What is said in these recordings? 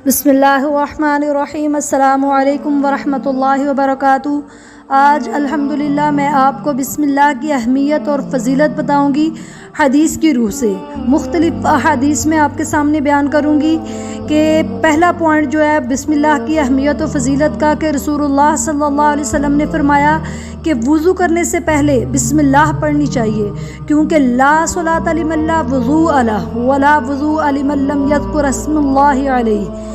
بسم اللہ الرحمن الرحیم۔ السلام علیکم ورحمۃ اللہ وبرکاتہ۔ آج الحمدللہ میں آپ کو بسم اللہ کی اہمیت اور فضیلت بتاؤں گی حدیث کی روح سے۔ مختلف احادیث میں آپ کے سامنے بیان کروں گی کہ پہلا پوائنٹ جو ہے بسم اللہ کی اہمیت و فضیلت کا، کہ رسول اللہ صلی اللہ علیہ وسلم نے فرمایا کہ وضو کرنے سے پہلے بسم اللہ پڑھنی چاہیے، کیونکہ لا صلاۃ لمن لا وضوء لہ ولا وضوء لمن لم یذکر اسم اللہ علیہ،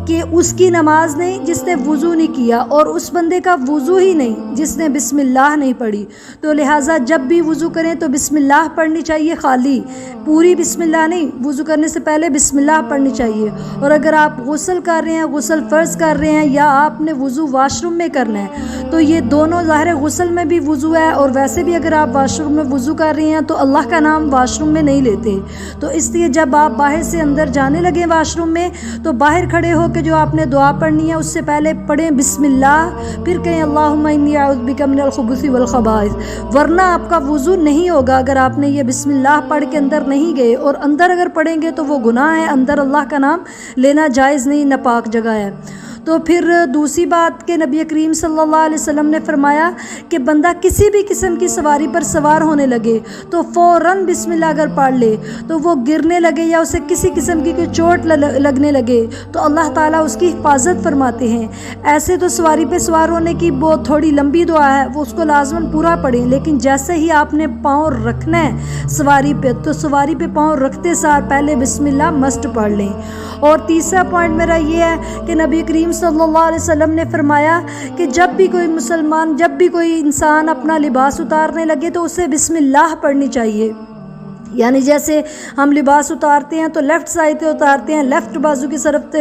کہ اس کی نماز نہیں جس نے وضو نہیں کیا، اور اس بندے کا وضو ہی نہیں جس نے بسم اللہ نہیں پڑھی۔ تو لہٰذا جب بھی وضو کریں تو بسم اللہ پڑھنی چاہیے، خالی پوری بسم اللہ نہیں، وضو کرنے سے پہلے بسم اللہ پڑھنی چاہیے۔ اور اگر آپ غسل کر رہے ہیں، غسل فرض کر رہے ہیں، یا آپ نے وضو واش روم میں کرنا ہے، تو یہ دونوں ظاہر غسل میں بھی وضو ہے، اور ویسے بھی اگر آپ واش روم میں وضو کر رہے ہیں تو اللہ کا نام واش روم میں نہیں لیتے۔ تو اس لیے جب آپ باہر سے اندر جانے لگیں واش روم میں، تو باہر کھڑے ہو کہ جو آپ نے دعا پڑھنی ہے اس سے پہلے پڑھیں بسم اللہ، پھر کہیں اللہم انی اعوذ بک من الخبث والخبائث، ورنہ آپ کا وضو نہیں ہوگا اگر آپ نے یہ بسم اللہ پڑھ کے اندر نہیں گئے، اور اندر اگر پڑھیں گے تو وہ گناہ ہے، اندر اللہ کا نام لینا جائز نہیں، ناپاک جگہ ہے۔ تو پھر دوسری بات کہ نبی کریم صلی اللہ علیہ وسلم نے فرمایا کہ بندہ کسی بھی قسم کی سواری پر سوار ہونے لگے تو فوراً بسم اللہ اگر پڑھ لے، تو وہ گرنے لگے یا اسے کسی قسم کی کوئی چوٹ لگنے لگے تو اللہ تعالیٰ اس کی حفاظت فرماتے ہیں۔ ایسے تو سواری پہ سوار ہونے کی بہت تھوڑی لمبی دعا ہے، وہ اس کو لازماً پورا پڑھیں، لیکن جیسے ہی آپ نے پاؤں رکھنا ہے سواری پہ، تو سواری پہ پاؤں رکھتے ساتھ پہلے بسم اللہ مسٹ پڑھ لیں۔ اور تیسرا پوائنٹ میرا یہ ہے کہ نبی کریم صلی اللہ علیہ وسلم نے فرمایا کہ جب بھی کوئی مسلمان، جب بھی کوئی انسان اپنا لباس اتارنے لگے تو اسے بسم اللہ پڑھنی چاہیے۔ یعنی جیسے ہم لباس اتارتے ہیں تو لیفٹ سائڈ سے اتارتے ہیں، لیفٹ بازو کی طرف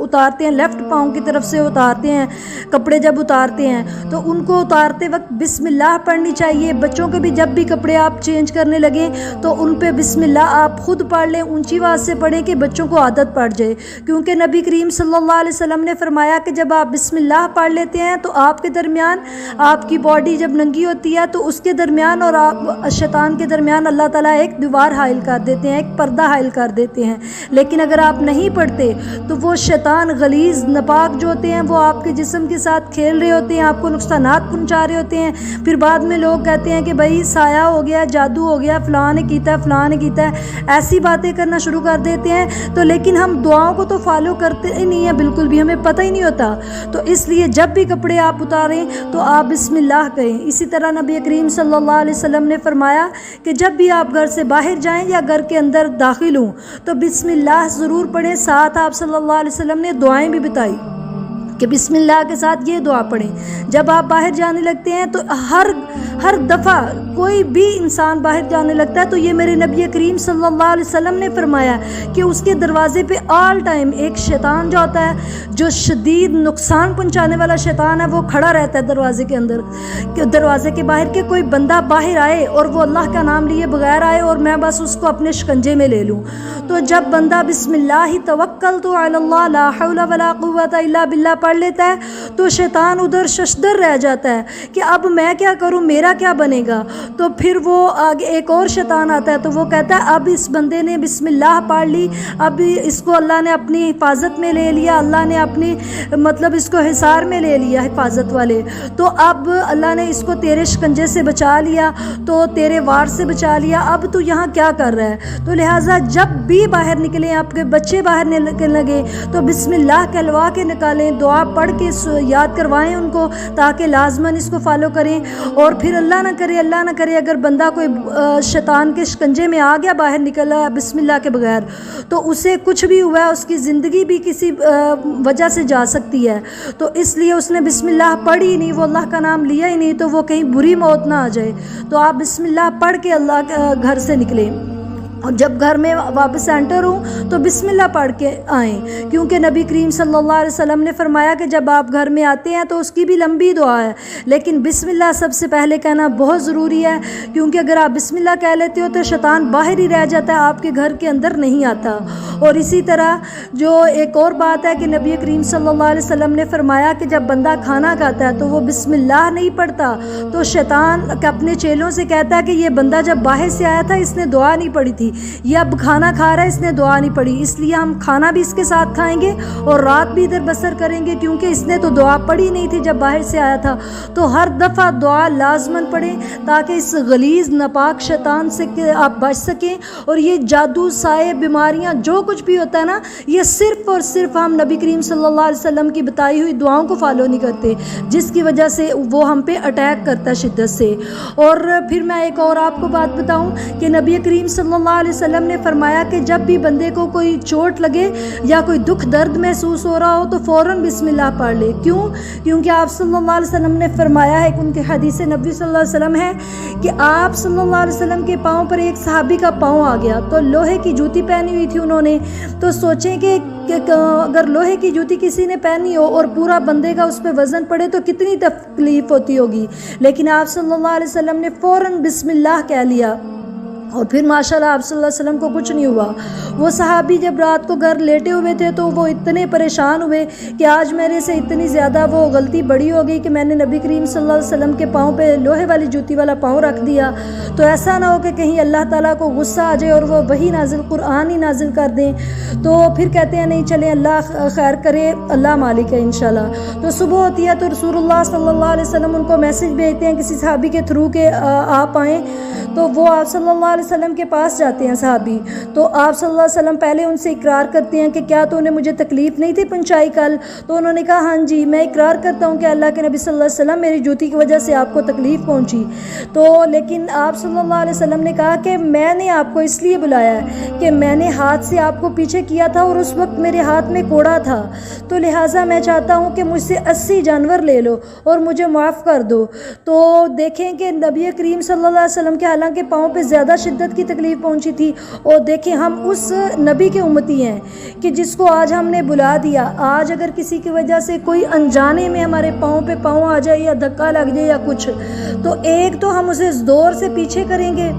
اتارتے ہیں، لیفٹ پاؤں کی طرف سے اتارتے ہیں کپڑے جب اتارتے ہیں، تو ان کو اتارتے وقت بسم اللہ پڑھنی چاہیے۔ بچوں کے بھی جب بھی کپڑے آپ چینج کرنے لگیں تو ان پہ بسم اللہ آپ خود پڑھ لیں، اونچی آواز سے پڑھیں کہ بچوں کو عادت پڑ جائے، کیونکہ نبی کریم صلی اللہ علیہ وسلم نے فرمایا کہ جب آپ بسم اللہ پڑھ لیتے ہیں تو آپ کے درمیان، آپ کی باڈی جب ننگی ہوتی ہے تو اس کے درمیان اور آپ شیطان کے درمیان اللہ تعالیٰ ایک دیوار حائل کر دیتے ہیں، ایک پردہ حائل کر دیتے ہیں۔ لیکن اگر آپ نہیں پڑھتے تو وہ شیطان غلیظ ناپاک جو ہوتے ہیں وہ آپ کے جسم کے ساتھ کھیل رہے ہوتے ہیں، آپ کو نقصانات پہنچا رہے ہوتے ہیں۔ پھر بعد میں لوگ کہتے ہیں کہ بھائی سایہ ہو گیا، جادو ہو گیا، فلاں نے کیتا ہے، فلاں نے کیتا ہے، ایسی باتیں کرنا شروع کر دیتے ہیں۔ تو لیکن ہم دعاؤں کو تو فالو کرتے ہی نہیں ہیں بالکل بھی، ہمیں پتہ ہی نہیں ہوتا۔ تو اس لیے جب بھی کپڑے آپ اتاریں تو آپ بسم اللہ کہیں۔ اسی طرح نبی کریم صلی اللہ علیہ وسلم نے فرمایا کہ جب بھی آپ گھر سے باہر جائیں یا گھر کے اندر داخل ہوں تو بسم اللہ ضرور پڑھیں۔ ساتھ آپ صلی اللہ علیہ وسلم نے دعائیں بھی بتائی کہ بسم اللہ کے ساتھ یہ دعا پڑھیں۔ جب آپ باہر جانے لگتے ہیں تو ہر دفعہ کوئی بھی انسان باہر جانے لگتا ہے تو یہ میرے نبی کریم صلی اللہ علیہ وسلم نے فرمایا کہ اس کے دروازے پہ آل ٹائم ایک شیطان جو ہوتا ہے، جو شدید نقصان پہنچانے والا شیطان ہے، وہ کھڑا رہتا ہے دروازے کے اندر، کہ دروازے کے باہر کہ کوئی بندہ باہر آئے اور وہ اللہ کا نام لیے بغیر آئے اور میں بس اس کو اپنے شکنجے میں لے لوں۔ تو جب بندہ بسم اللہ توکلت علی اللہ لا حول ولا قوت الا باللہ پڑھ لیتا ہے تو شیطان ادھر ششدر رہ جاتا ہے کہ اب میں کیا کروں، میرا کیا بنے گا۔ تو پھر وہ آگے ایک اور شیطان آتا ہے تو وہ کہتا ہے اب اس بندے نے بسم اللہ پڑھ لی، اب اس کو اللہ نے اپنی حفاظت میں لے لیا، اللہ نے اپنی مطلب اس کو حصار میں لے لیا، حفاظت والے، تو اب اللہ نے اس کو تیرے شکنجے سے بچا لیا، تو تیرے وار سے بچا لیا، اب تو یہاں کیا کر رہا ہے۔ تو لہٰذا جب بھی باہر نکلیں، آپ کے بچے باہر نکلنے لگے تو بسم اللہ کہلوا کے نکالیں، دعا پڑھ کے یاد کروائیں ان کو، تاکہ لازماً اس کو فالو کریں۔ اور پھر اللہ نہ کرے اگر بندہ کوئی شیطان کے شکنجے میں آ گیا، باہر نکلا بسم اللہ کے بغیر، تو اسے کچھ بھی ہوا ہے، اس کی زندگی بھی کسی وجہ سے جا سکتی ہے۔ تو اس لیے اس نے بسم اللہ پڑھی ہی نہیں، وہ اللہ کا نام لیا ہی نہیں، تو وہ کہیں بری موت نہ آ جائے۔ تو آپ بسم اللہ پڑھ کے اللہ گھر سے نکلیں، اور جب گھر میں واپس انٹر ہوں تو بسم اللہ پڑھ کے آئیں، کیونکہ نبی کریم صلی اللہ علیہ وسلم نے فرمایا کہ جب آپ گھر میں آتے ہیں تو اس کی بھی لمبی دعا ہے، لیکن بسم اللہ سب سے پہلے کہنا بہت ضروری ہے، کیونکہ اگر آپ بسم اللہ کہہ لیتے ہو تو شیطان باہر ہی رہ جاتا ہے، آپ کے گھر کے اندر نہیں آتا۔ اور اسی طرح جو ایک اور بات ہے کہ نبی کریم صلی اللہ علیہ وسلم نے فرمایا کہ جب بندہ کھانا کھاتا ہے تو وہ بسم اللہ نہیں پڑھتا تو شیطان اپنے چیلوں سے کہتا ہے کہ یہ بندہ جب باہر سے آیا تھا اس نے دعا نہیں پڑھی تھی، یہ اب کھانا کھا رہا ہے، اس نے دعا نہیں پڑھی، اس لیے ہم کھانا بھی اس کے ساتھ کھائیں گے اور رات بھی ادھر بسر کریں گے، کیونکہ اس نے تو دعا پڑھی نہیں تھی جب باہر سے آیا تھا۔ تو ہر دفعہ دعا لازماً پڑھیں تاکہ اس غلیظ ناپاک شیطان سے آپ بچ سکیں۔ اور یہ جادو، سائے، بیماریاں، جو کچھ بھی ہوتا ہے نا، یہ صرف اور صرف ہم نبی کریم صلی اللہ علیہ وسلم کی بتائی ہوئی دعاؤں کو فالو نہیں کرتے، جس کی وجہ سے وہ ہم پہ اٹیک کرتا ہے شدت سے۔ اور پھر میں ایک اور آپ کو بات بتاؤں کہ نبی کریم صلی اللہ علیہ وسلم نے فرمایا کہ جب بھی بندے کو کوئی چوٹ لگے یا کوئی دکھ درد محسوس ہو رہا ہو تو فوراً بسم اللہ پڑھ لے۔ کیوں؟ کیونکہ آپ صلی اللہ علیہ وسلم نے فرمایا ہے، ان کے حدیث نبی صلی اللہ علیہ وسلم ہے کہ آپ صلی اللہ علیہ وسلم کے پاؤں پر ایک صحابی کا پاؤں آ گیا، تو لوہے کی جوتی پہنی ہوئی تھی انہوں نے، تو سوچیں کہ اگر لوہے کی جوتی کسی نے پہنی ہو اور پورا بندے کا اس پہ وزن پڑے تو کتنی تکلیف ہوتی ہوگی، لیکن آپ صلی اللہ علیہ وسلم نے فوراً بسم اللہ کہہ لیا اور پھر ماشاءاللہ آپ صلی اللہ علیہ وسلم کو کچھ نہیں ہوا۔ وہ صحابی جب رات کو گھر لیٹے ہوئے تھے تو وہ اتنے پریشان ہوئے کہ آج میرے سے اتنی زیادہ وہ غلطی بڑی ہو گئی کہ میں نے نبی کریم صلی اللہ علیہ وسلم کے پاؤں پہ لوہے والی جوتی والا پاؤں رکھ دیا، تو ایسا نہ ہو کہ کہیں اللہ تعالیٰ کو غصہ آ جائے اور وہ وہی نازل قرآن ہی نازل کر دیں۔ تو پھر کہتے ہیں نہیں چلیں اللہ خیر کرے، اللہ مالک ہے انشاءاللہ۔ تو صبح ہوتی ہے تو رسول اللہ صلی اللہ علیہ وسلم ان کو میسج بھیجتے ہیں کسی صحابی کے تھرو کہ آپ آئیں، تو وہ آپ صلی اللہ علیہ وسلم کے پاس جاتے ہیں صحابی، تو آپ صلی اللہ علیہ وسلم پہلے ان سے اقرار کرتے ہیں کہ کیا تو انہیں مجھے تکلیف نہیں تھی پہنچائی کل؟ تو انہوں نے کہا ہاں جی، میں اقرار کرتا ہوں کہ اللہ کے نبی صلی اللہ علیہ وسلم میری جوتی کی وجہ سے آپ کو تکلیف پہنچی۔ تو لیکن آپ صلی اللہ علیہ وسلم نے کہا کہ میں نے آپ کو اس لیے بلایا ہے کہ میں نے ہاتھ سے آپ کو پیچھے کیا تھا اور اس وقت میرے ہاتھ میں کوڑا تھا، تو لہٰذا میں چاہتا ہوں کہ مجھ سے 80 جانور لے لو اور مجھے معاف کر دو۔ تو دیکھیں کہ نبی کریم صلی اللہ علیہ وسلم کے حالانکہ پاؤں پہ زیادہ شدت کی تکلیف پہنچی تھی، اور دیکھیں ہم اس نبی کے امتی ہیں کہ جس کو آج ہم نے بلا دیا۔ آج اگر کسی کی وجہ سے کوئی انجانے میں ہمارے پاؤں پہ پاؤں آ جائے یا دھکا لگ جائے یا کچھ، تو ایک تو ہم اسے زور سے پیچھے کریں گے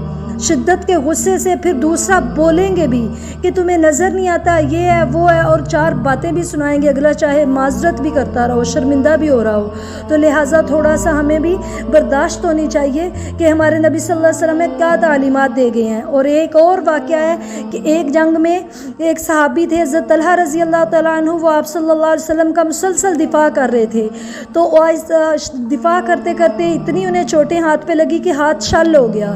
شدت کے غصے سے، پھر دوسرا بولیں گے بھی کہ تمہیں نظر نہیں آتا، یہ ہے وہ ہے، اور 4 باتیں بھی سنائیں گے، اگلا چاہے معذرت بھی کرتا رہو، شرمندہ بھی ہو رہا ہو۔ تو لہٰذا تھوڑا سا ہمیں بھی برداشت ہونی چاہیے کہ ہمارے نبی صلی اللہ علیہ وسلم نے کیا تعلیمات دے گئے ہیں۔ اور ایک اور واقعہ ہے کہ ایک جنگ میں ایک صحابی تھے حضرت طلحہ رضی اللہ تعالیٰ عنہ، وہ آپ صلی اللہ علیہ وسلم کا مسلسل دفاع کر رہے تھے، تو دفاع کرتے کرتے اتنی انہیں چوٹیں ہاتھ پہ لگی کہ ہاتھ شل ہو گیا۔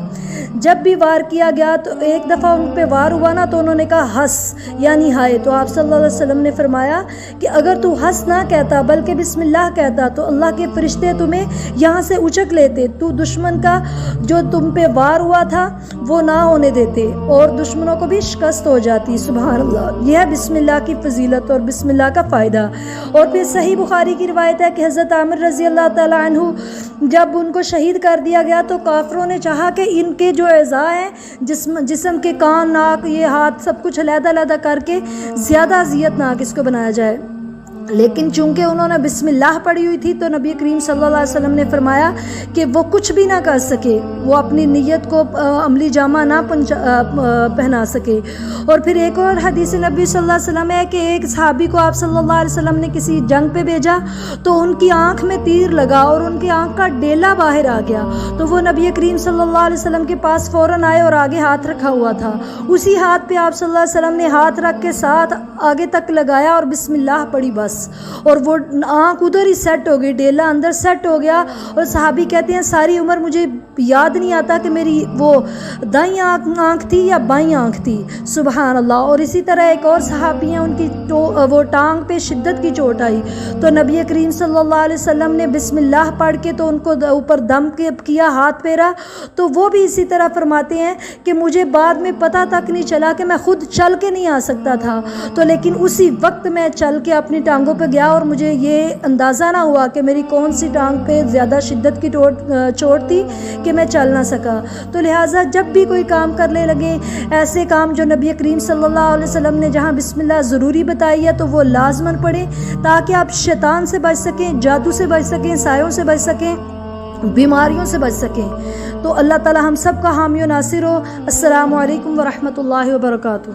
جب بھی وار کیا گیا تو ایک دفعہ ان پہ وار ہوا نا، تو انہوں نے کہا ہنس، یعنی ہائے، تو آپ صلی اللہ علیہ وسلم نے فرمایا کہ اگر تو ہنس نہ کہتا بلکہ بسم اللہ کہتا تو اللہ کے فرشتے تمہیں یہاں سے اچک لیتے، تو دشمن کا جو تم پہ وار ہوا تھا وہ نہ ہونے دیتے اور دشمنوں کو بھی شکست ہو جاتی۔ سبحان اللہ، یہ ہے بسم اللہ کی فضیلت اور بسم اللہ کا فائدہ۔ اور پھر صحیح بخاری کی روایت ہے کہ حضرت عامر رضی اللہ تعالیٰ عنہ جب ان کو شہید کر دیا گیا تو کافروں نے چاہا کہ ان کے جو اعضاء ہیں، جسم کے کان، ناک، یہ ہاتھ، سب کچھ علیحدہ علیحدہ کر کے زیادہ اذیت ناک اس کو بنایا جائے، لیکن چونکہ انہوں نے بسم اللہ پڑھی ہوئی تھی تو نبی کریم صلی اللہ علیہ وسلم نے فرمایا کہ وہ کچھ بھی نہ کر سکے، وہ اپنی نیت کو عملی جامہ نہ پہنا سکے۔ اور پھر ایک اور حدیث نبی صلی اللہ علیہ وسلم ہے کہ ایک صحابی کو آپ صلی اللہ علیہ وسلم نے کسی جنگ پہ بھیجا تو ان کی آنکھ میں تیر لگا اور ان کی آنکھ کا ڈیلا باہر آ گیا، تو وہ نبی کریم صلی اللہ علیہ وسلم کے پاس فوراً آئے اور آگے ہاتھ رکھا ہوا تھا، اسی ہاتھ پہ آپ صلی اللہ علیہ وسلم نے ہاتھ رکھ کے ساتھ آگے تک لگایا اور بسم اللہ پڑھی بس، اور وہ آنکھ ادھر ہی سیٹ ہو گئی، ڈیلا اندر سیٹ ہو گیا۔ اور صحابی کہتے ہیں ساری عمر مجھے یاد نہیں آتا کہ میری وہ دائیں آنکھ تھی یا بائیں آنکھ تھی، سبحان اللہ۔ اور اسی طرح ایک اور صحابی ہیں، ان کی وہ ٹانگ پہ شدت کی چوٹ آئی تو نبی کریم صلی اللہ علیہ وسلم نے بسم اللہ پڑھ کے تو ان کو اوپر دم کیا، ہاتھ پھیرا، تو وہ بھی اسی طرح فرماتے ہیں کہ مجھے بعد میں پتہ تک نہیں چلا کہ میں خود چل کے نہیں آ سکتا تھا، تو لیکن اسی وقت میں چل کے اپنی ٹانگوں پہ گیا اور مجھے یہ اندازہ نہ ہوا کہ میری کون سی ٹانگ پہ زیادہ شدت کی چوٹ تھی کہ میں چل نہ سکا۔ تو لہٰذا جب بھی کوئی کام کرنے لگے، ایسے کام جو نبی کریم صلی اللہ علیہ وسلم نے جہاں بسم اللہ ضروری بتائی ہے تو وہ لازماً پڑھیں تاکہ آپ شیطان سے بچ سکیں، جادو سے بچ سکیں، سایوں سے بچ سکیں، بیماریوں سے بچ سکیں۔ تو اللہ تعالی ہم سب کا حامی و ناصر ہو۔ السلام علیکم ورحمۃ اللہ وبرکاتہ۔